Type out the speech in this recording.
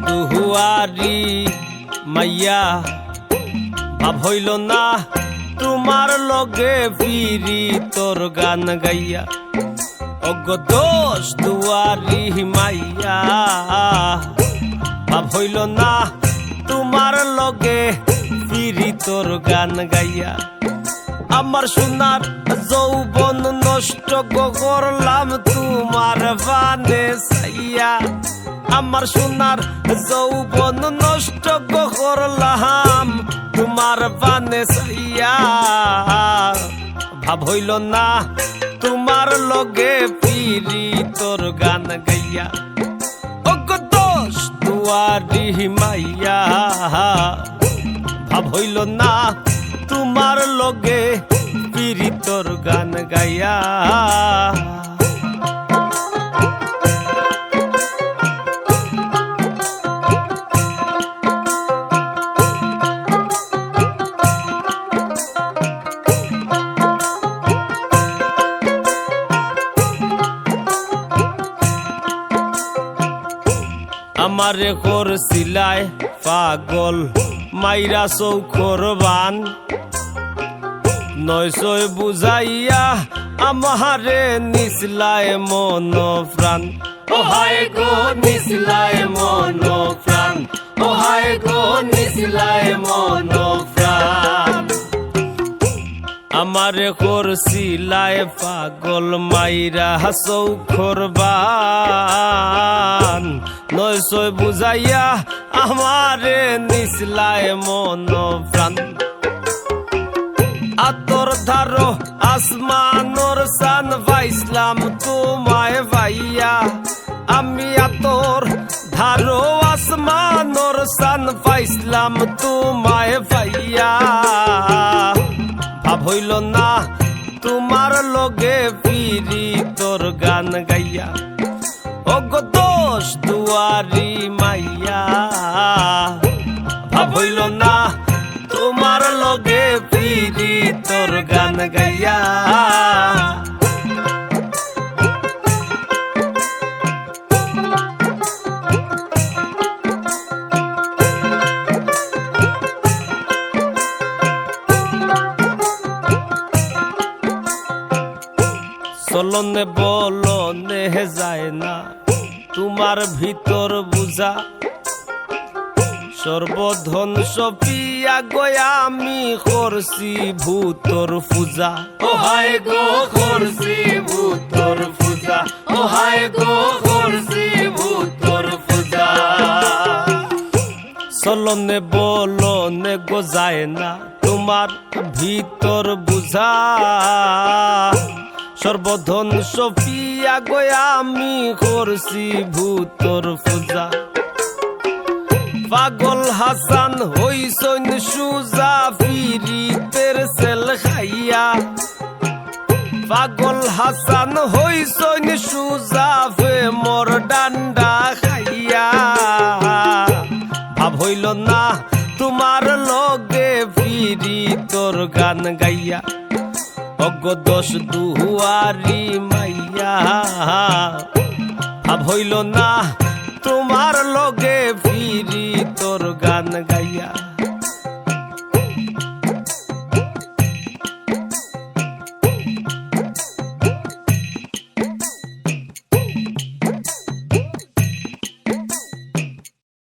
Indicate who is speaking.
Speaker 1: দুহুয়ারি মাইয়া ভাব হইল না তোমার লগে ফিরি তোর গান গাইয়া। অগ দোষ দুয়ারি মাইয়া ভাব হইল না তোমার লগে ফিরি তোর গান গাইয়া। আমার সোনার যৌবন নষ্ট করলাম তোমার বানে চাইয়া। আমার সোনার যৌবন নষ্ট করলাম তোমার বানে চাইয়া। ভাব হইল না তোমার লগে ফিরি তোর গান গাইয়া। অগ দোষ দুয়ারি মাইয়া ভাব হইল না তোমার লগে ফিরি তোর গান গাইয়া। আমারে করছিলাই পাগল মাইরা চৌখর বান। নয়সয় বুঝাইয়া আমারে নিসলায় মন প্রাণ। ও হায় গো নিসলায় মন প্রাণ, ও হায় গো নিসলায় মন প্রাণ। আমারে করছিলায় পাগল মাইরা চৌখর বান। নয়সয় বুঝাইয়া আমারে নিসলায় মন প্রাণ। আতর ধারো আসমানোর সান পাইসলাম তোমায় ভাইয়া। আমি আতর ধারো আসমানোর সান পাইসলাম তোমায় ভাইয়া। ভাব হইল না তোমার লগে ফিরি তোর গান গাইয়া। অগ দোষ দুয়ারি মাইয়া ভাব হইল না তোমার লগে ফিরি তোর গান গাইয়া। চলনে বলনে যায় না তোমার ভিতর বুঝা। সর্বধন সপিয়া গয়া আমি করছি ভূতর পূজা। ও হায় গো করছি ভূতর পূজা, ও হায় গো করছি ভূতর পূজা। চলনে বলনে গো যায় না তোমার ভিতর বুঝা। সর্বধন সপিয়া গয়া আমি করছি ভূতর পূজা। পাগল হাসান হইসন সুজা ফিরিতের সেল খাইয়া। পাগল হাসান হইসন সুজা ফে মোর ডান্ডা খাইয়া। ভাব হইল না তোমার লগে ফিরি তোর গান গাইয়া। অগ দোষ দুয়ারি মাইয়া ভাব হইল না তোমার লগে ফিরি তোর গান গাইয়া।